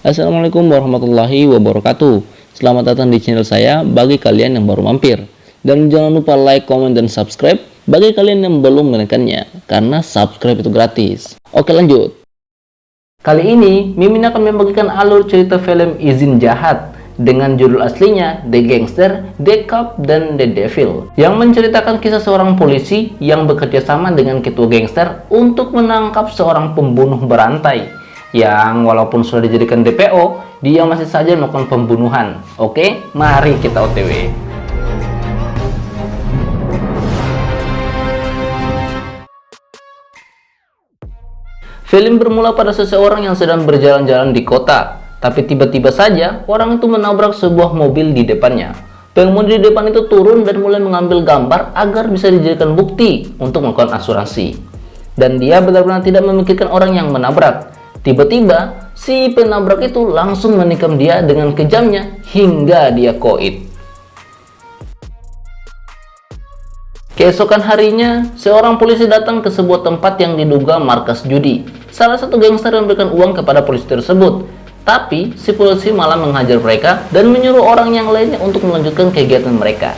Assalamualaikum warahmatullahi wabarakatuh. Selamat datang di channel saya bagi kalian yang baru mampir. Dan jangan lupa like, comment, dan subscribe bagi kalian yang belum menekannya, karena subscribe itu gratis. Oke, lanjut. Kali ini, Mimin akan membagikan alur cerita film Izin Jahat dengan judul aslinya The Gangster, The Cop, dan The Devil, yang menceritakan kisah seorang polisi yang bekerja sama dengan ketua gangster untuk menangkap seorang pembunuh berantai yang walaupun sudah dijadikan DPO, dia masih saja melakukan pembunuhan. Oke, mari kita OTW. Film bermula pada seseorang yang sedang berjalan-jalan di kota, tapi tiba-tiba saja orang itu menabrak sebuah mobil di depannya. Pengemudi di depan itu turun dan mulai mengambil gambar agar bisa dijadikan bukti untuk melakukan asuransi. Dan dia benar-benar tidak memikirkan orang yang menabrak. Tiba-tiba, si penabrak itu langsung menikam dia dengan kejamnya hingga dia koit. Keesokan harinya, seorang polisi datang ke sebuah tempat yang diduga markas judi. Salah satu gangster memberikan uang kepada polisi tersebut. Tapi, si polisi malah menghajar mereka dan menyuruh orang yang lainnya untuk melanjutkan kegiatan mereka.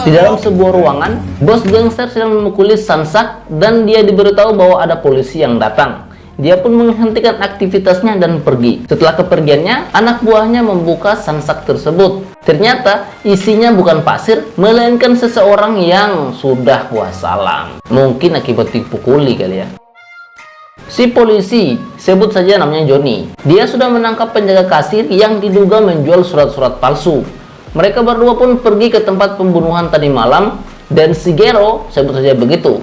Di dalam sebuah ruangan, bos gangster sedang memukuli Sansak dan dia diberitahu bahwa ada polisi yang datang. Dia pun menghentikan aktivitasnya dan pergi. Setelah kepergiannya, anak buahnya membuka Sansak tersebut. Ternyata isinya bukan pasir, melainkan seseorang yang sudah wassalam. Mungkin akibat dipukuli kali ya. Si polisi, sebut saja namanya Johnny. Dia sudah menangkap penjaga kasir yang diduga menjual surat-surat palsu. Mereka berdua pun pergi ke tempat pembunuhan tadi malam, dan si Gero, sebut saja begitu,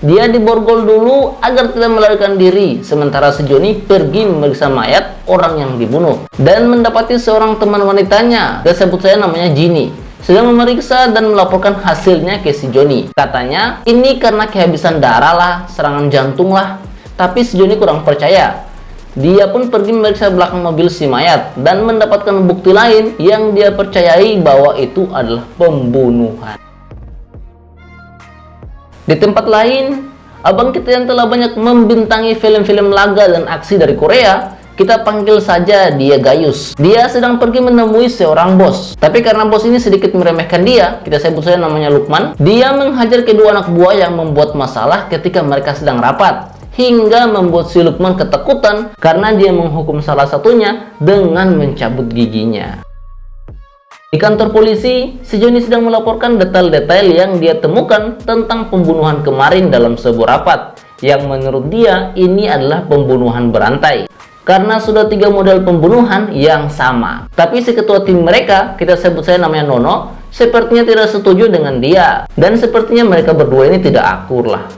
dia diborgol dulu agar tidak melarikan diri, sementara si Johnny pergi memeriksa mayat orang yang dibunuh dan mendapati seorang teman wanitanya, dan sebut saja namanya Ginny, sedang memeriksa dan melaporkan hasilnya ke si Johnny. Katanya ini karena kehabisan darah lah, serangan jantung lah, tapi si Johnny kurang percaya. Dia pun pergi memeriksa belakang mobil si mayat dan mendapatkan bukti lain yang dia percayai bahwa itu adalah pembunuhan. Di tempat lain, abang kita yang telah banyak membintangi film-film laga dan aksi dari Korea, kita panggil saja dia Gayus. Dia sedang pergi menemui seorang bos. Tapi karena bos ini sedikit meremehkan dia, kita sebut saja namanya Lukman. Dia menghajar kedua anak buah yang membuat masalah ketika mereka sedang rapat, hingga membuat si Lukman ketakutan karena dia menghukum salah satunya dengan mencabut giginya. Di kantor polisi, si Johnny sedang melaporkan detail-detail yang dia temukan tentang pembunuhan kemarin dalam sebuah rapat, yang menurut dia ini adalah pembunuhan berantai karena sudah 3 model pembunuhan yang sama. Tapi si ketua tim mereka, kita sebut saya namanya Nono, sepertinya tidak setuju dengan dia, dan sepertinya mereka berdua ini tidak akur lah.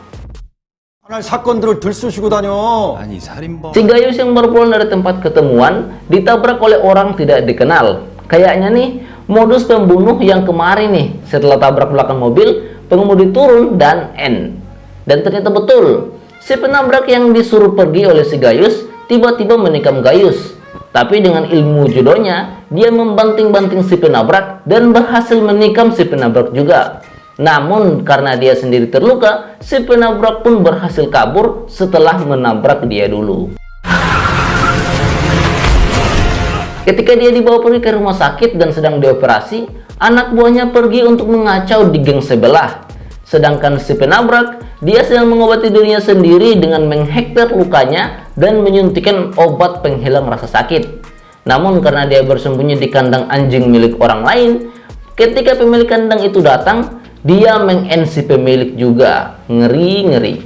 사건들을 들쑤시고 다녀. 아니 살인범. Si Gayus yang baru pulang dari tempat ketemuan ditabrak oleh orang tidak dikenal. Kayaknya nih modus pembunuh yang kemarin nih. Setelah tabrak belakang mobil, pengemudi turun dan end. Dan ternyata betul, si penabrak yang disuruh pergi oleh si Gayus tiba-tiba menikam Gayus. Tapi dengan ilmu judonya, dia membanting-banting si penabrak dan berhasil menikam si penabrak juga. Namun karena dia sendiri terluka, si penabrak pun berhasil kabur setelah menabrak dia dulu. Ketika dia dibawa pergi ke rumah sakit dan sedang dioperasi, anak buahnya pergi untuk mengacau di geng sebelah. Sedangkan si penabrak, dia sedang mengobati dirinya sendiri dengan menghektar lukanya dan menyuntikkan obat penghilang rasa sakit. Namun karena dia bersembunyi di kandang anjing milik orang lain, ketika pemilik kandang itu datang, dia meng-end si pemilik juga. Ngeri-ngeri.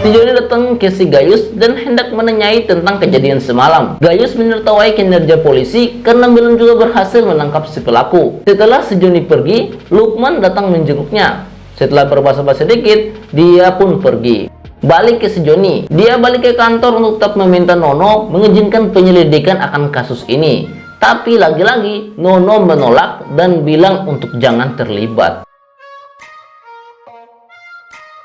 Si Johnny datang ke si Gayus dan hendak menanyai tentang kejadian semalam. Gayus menertawai kinerja polisi karena belum juga berhasil menangkap si pelaku. Setelah si Johnny pergi, Lukman datang menjenguknya. Setelah berbahasa-basi sedikit, dia pun pergi. Balik ke si Johnny. Dia balik ke kantor untuk tetap meminta Nono mengizinkan penyelidikan akan kasus ini. Tapi lagi-lagi Nono menolak dan bilang untuk jangan terlibat.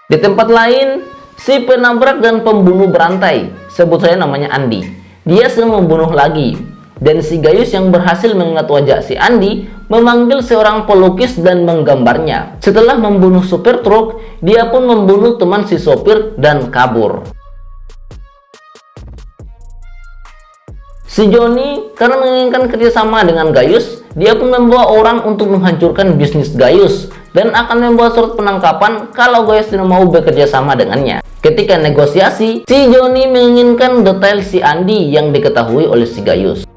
Di tempat lain, si penabrak dan pembunuh berantai, sebut saya namanya Andi, dia sedang membunuh lagi. Dan si Gayus yang berhasil mengingat wajah si Andi memanggil seorang pelukis dan menggambarnya. Setelah membunuh supir truk, dia pun membunuh teman si sopir dan kabur. Si Joni karena menginginkan kerjasama dengan Gayus, dia pun membawa orang untuk menghancurkan bisnis Gayus dan akan membuat surat penangkapan kalau Gayus tidak mau bekerja sama dengannya. Ketika negosiasi, si Joni menginginkan detail si Andi yang diketahui oleh si Gayus.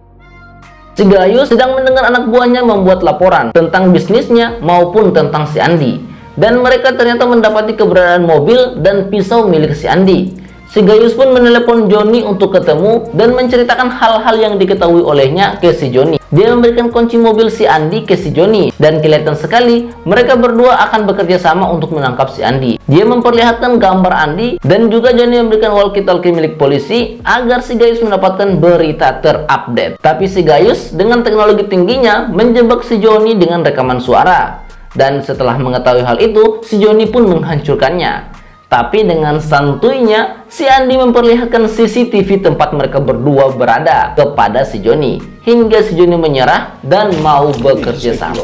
Si Gayus sedang mendengar anak buahnya membuat laporan tentang bisnisnya maupun tentang si Andi, dan mereka ternyata mendapati keberadaan mobil dan pisau milik si Andi. Si Gayus pun menelepon Joni untuk ketemu dan menceritakan hal-hal yang diketahui olehnya ke si Joni. Dia memberikan kunci mobil si Andi ke si Joni, dan kelihatan sekali mereka berdua akan bekerja sama untuk menangkap si Andi. Dia memperlihatkan gambar Andi, dan juga Joni memberikan walkie-talkie milik polisi agar si Gayus mendapatkan berita terupdate. Tapi si Gayus dengan teknologi tingginya menjebak si Joni dengan rekaman suara, dan setelah mengetahui hal itu, si Joni pun menghancurkannya. Tapi dengan santuinya, si Andi memperlihatkan CCTV tempat mereka berdua berada kepada si Joni, hingga si Joni menyerah dan mau bekerja sama.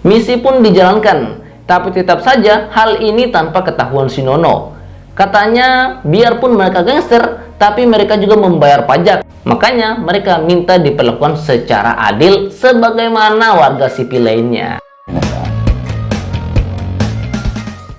Misi pun dijalankan, tapi tetap saja hal ini tanpa ketahuan si Nono. Katanya, biarpun mereka gangster, tapi mereka juga membayar pajak. Makanya mereka minta diperlakukan secara adil sebagaimana warga sipil lainnya.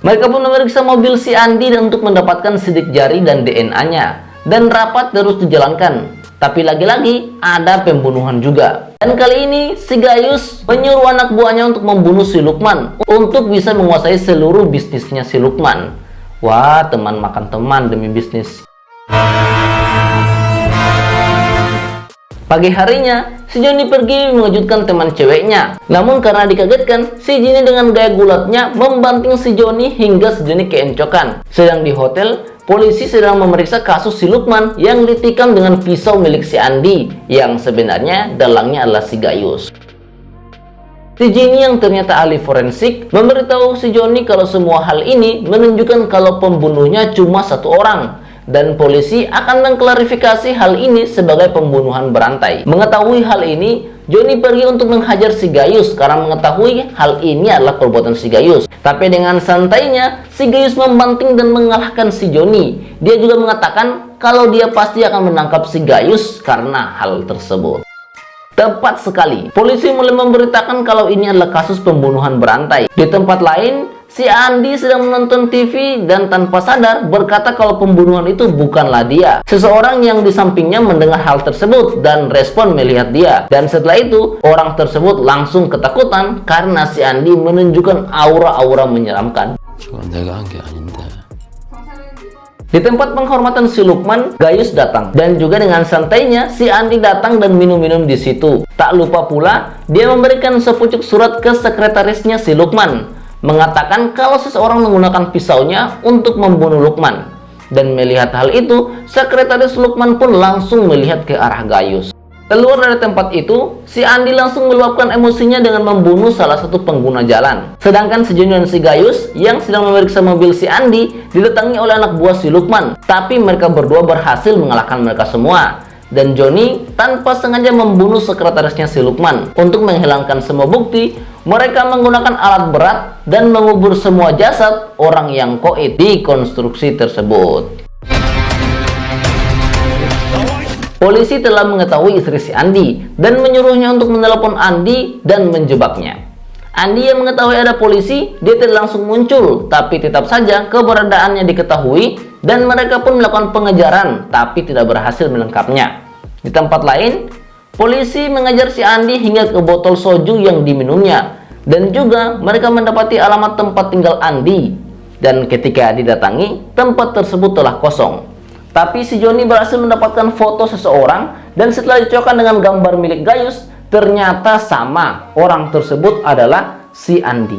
Mereka pun memeriksa mobil si Andi dan untuk mendapatkan sidik jari dan DNA-nya. Dan rapat terus dijalankan. Tapi lagi-lagi ada pembunuhan juga. Dan kali ini si Gayus menyuruh anak buahnya untuk membunuh si Lukman untuk bisa menguasai seluruh bisnisnya si Lukman. Wah, teman makan teman demi bisnis. Pagi harinya, si Joni pergi mengejutkan teman ceweknya. Namun karena dikagetkan, si Jini dengan gaya gulatnya membanting si Joni hingga si Joni keencokan. Sedang di hotel, polisi sedang memeriksa kasus si Lukman yang ditikam dengan pisau milik si Andi, yang sebenarnya dalangnya adalah si Gayus. Si Jini yang ternyata ahli forensik memberitahu si Joni kalau semua hal ini menunjukkan kalau pembunuhnya cuma satu orang. Dan polisi akan mengklarifikasi hal ini sebagai pembunuhan berantai. Mengetahui hal ini, Joni pergi untuk menghajar si Gayus karena mengetahui hal ini adalah perbuatan si Gayus. Tapi dengan santainya, si Gayus membanting dan mengalahkan si Joni. Dia juga mengatakan kalau dia pasti akan menangkap si Gayus karena hal tersebut. Tepat sekali, polisi mulai memberitakan kalau ini adalah kasus pembunuhan berantai. Di tempat lain, si Andi sedang menonton TV dan tanpa sadar berkata kalau pembunuhan itu bukanlah dia. Seseorang yang di sampingnya mendengar hal tersebut dan respon melihat dia. Dan setelah itu, orang tersebut langsung ketakutan karena si Andi menunjukkan aura-aura menyeramkan. Di tempat penghormatan si Lukman, Gayus datang. Dan juga dengan santainya, si Andi datang dan minum-minum di situ. Tak lupa pula, dia memberikan sepucuk surat ke sekretarisnya si Lukman, mengatakan kalau seseorang menggunakan pisaunya untuk membunuh Lukman. Dan melihat hal itu, sekretaris Lukman pun langsung melihat ke arah Gayus. Keluar dari tempat itu, si Andi langsung meluapkan emosinya dengan membunuh salah satu pengguna jalan. Sedangkan si Joni dan si Gayus yang sedang memeriksa mobil si Andi didatangi oleh anak buah si Lukman. Tapi mereka berdua berhasil mengalahkan mereka semua. Dan Joni tanpa sengaja membunuh sekretarisnya si Lukman. Untuk menghilangkan semua bukti, mereka menggunakan alat berat dan mengubur semua jasad orang yang koit di konstruksi tersebut. Polisi telah mengetahui istri si Andi dan menyuruhnya untuk menelepon Andi dan menjebaknya. Andi yang mengetahui ada polisi, dia tidak langsung muncul, tapi tetap saja keberadaannya diketahui dan mereka pun melakukan pengejaran, tapi tidak berhasil menangkapnya. Di tempat lain, polisi mengejar si Andi hingga ke botol soju yang diminumnya, dan juga mereka mendapati alamat tempat tinggal Andi. Dan ketika didatangi, tempat tersebut telah kosong. Tapi si Joni berhasil mendapatkan foto seseorang, dan setelah dicocokkan dengan gambar milik Gayus, ternyata sama. Orang tersebut adalah si Andi.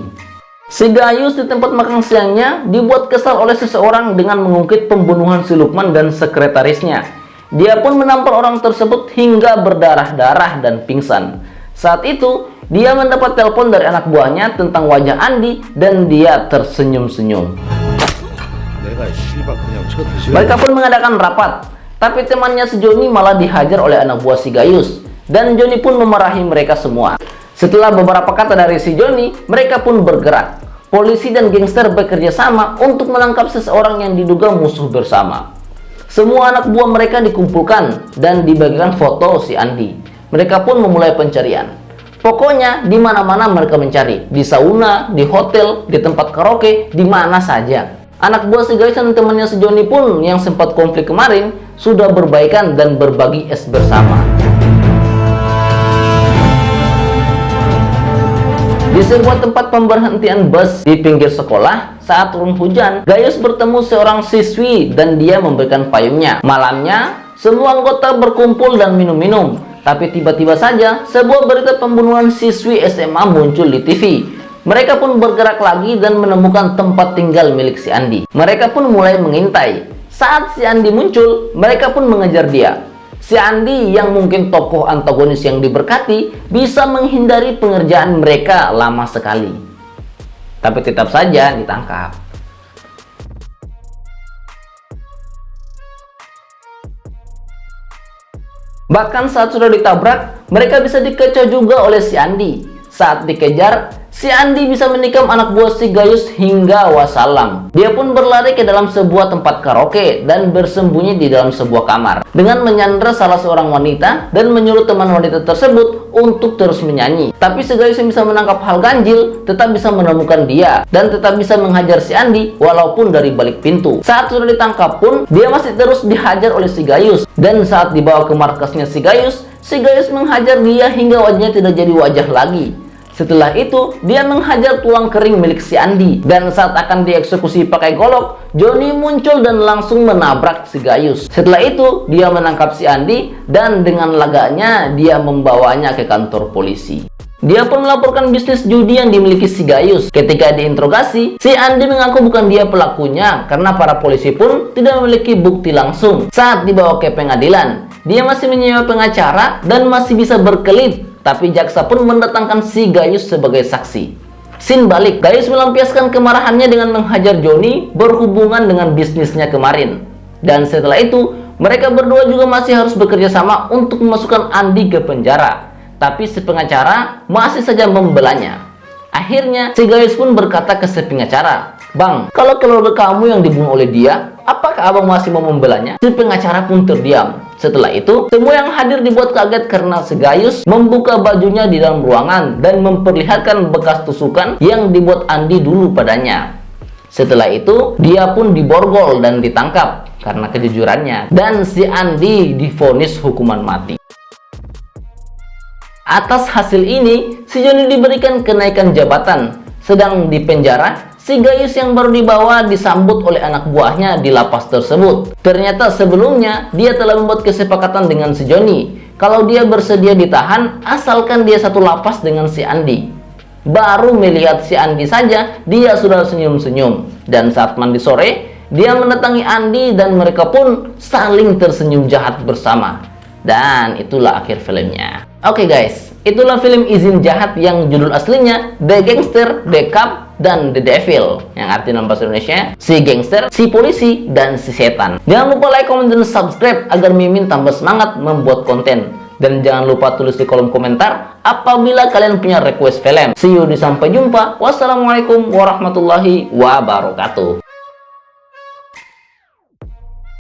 Si Gayus di tempat makan siangnya dibuat kesal oleh seseorang dengan mengungkit pembunuhan si Lukman dan sekretarisnya. Dia pun menampar orang tersebut hingga berdarah-darah dan pingsan. Saat itu, dia mendapat telepon dari anak buahnya tentang wajah Andi dan dia tersenyum-senyum. Mereka pun mengadakan rapat Tapi temannya si Joni malah dihajar oleh anak buah si Gayus, dan Joni pun memarahi mereka semua. Setelah beberapa kata dari si Joni, mereka pun bergerak. Polisi dan gangster bekerja sama untuk menangkap seseorang yang diduga musuh bersama. Semua anak buah mereka dikumpulkan dan dibagikan foto si Andi. Mereka pun memulai pencarian. Pokoknya di mana-mana mereka mencari, di sauna, di hotel, di tempat karaoke, di mana saja. Anak buah si Gayus dan temannya si Joni pun yang sempat konflik kemarin sudah berbaikan dan berbagi es bersama. Di sebuah tempat pemberhentian bus di pinggir sekolah, saat turun hujan, Gayus bertemu seorang siswi dan dia memberikan payungnya. Malamnya, semua anggota berkumpul dan minum-minum. Tapi tiba-tiba saja, sebuah berita pembunuhan siswi SMA muncul di TV. Mereka pun bergerak lagi dan menemukan tempat tinggal milik si Andi. Mereka pun mulai mengintai. Saat si Andi muncul, mereka pun mengejar dia. Si Andi yang mungkin tokoh antagonis yang diberkati bisa menghindari pengerjaan mereka lama sekali. Tapi tetap saja ditangkap. Bahkan saat sudah ditabrak, mereka bisa dikecoh juga oleh si Andi. Saat dikejar, si Andi bisa menikam anak buah si Gayus hingga wassalam. Dia pun berlari ke dalam sebuah tempat karaoke dan bersembunyi di dalam sebuah kamar dengan menyandra salah seorang wanita dan menyuruh teman wanita tersebut untuk terus menyanyi. Tapi si Gayus yang bisa menangkap hal ganjil tetap bisa menemukan dia dan tetap bisa menghajar si Andi walaupun dari balik pintu. Saat sudah ditangkap pun dia masih terus dihajar oleh si Gayus, dan saat dibawa ke markasnya si Gayus menghajar dia hingga wajahnya tidak jadi wajah lagi. Setelah itu, dia menghajar tulang kering milik si Andi. Dan saat akan dieksekusi pakai golok, Joni muncul dan langsung menabrak si Gayus. Setelah itu, dia menangkap si Andi dan dengan laganya dia membawanya ke kantor polisi. Dia pun melaporkan bisnis judi yang dimiliki si Gayus. Ketika diinterogasi, si Andi mengaku bukan dia pelakunya karena para polisi pun tidak memiliki bukti langsung. Saat dibawa ke pengadilan, dia masih menyewa pengacara dan masih bisa berkelit. Tapi jaksa pun mendatangkan si Gayus sebagai saksi. Scene balik, Gayus melampiaskan kemarahannya dengan menghajar Joni berhubungan dengan bisnisnya kemarin. Dan setelah itu, mereka berdua juga masih harus bekerja sama untuk memasukkan Andi ke penjara. Tapi si pengacara masih saja membelanya. Akhirnya, si Gayus pun berkata ke si pengacara, "Bang, kalau keluarga kamu yang dibunuh oleh dia, apakah abang masih mau membelanya?" Si pengacara pun terdiam. Setelah itu, semua yang hadir dibuat kaget karena si Gayus membuka bajunya di dalam ruangan dan memperlihatkan bekas tusukan yang dibuat Andi dulu padanya. Setelah itu, dia pun diborgol dan ditangkap karena kejujurannya, dan si Andi divonis hukuman mati. Atas hasil ini, si Joni diberikan kenaikan jabatan. Sedang di penjara, si Gayus yang baru dibawa disambut oleh anak buahnya di lapas tersebut. Ternyata sebelumnya dia telah membuat kesepakatan dengan si Joni kalau dia bersedia ditahan asalkan dia satu lapas dengan si Andi. Baru melihat si Andi saja dia sudah senyum-senyum, dan saat mandi sore dia mendatangi Andi dan mereka pun saling tersenyum jahat bersama. Dan itulah akhir filmnya. Oke guys, itulah film Izin Jahat yang judul aslinya The Gangster, The Cop, dan The Devil, yang arti dalam bahasa Indonesia si gangster, si polisi, dan si setan. Jangan lupa like, comment, dan subscribe agar Mimin tambah semangat membuat konten. Dan jangan lupa tulis di kolom komentar apabila kalian punya request film. See you di sampai jumpa. Wassalamualaikum warahmatullahi wabarakatuh.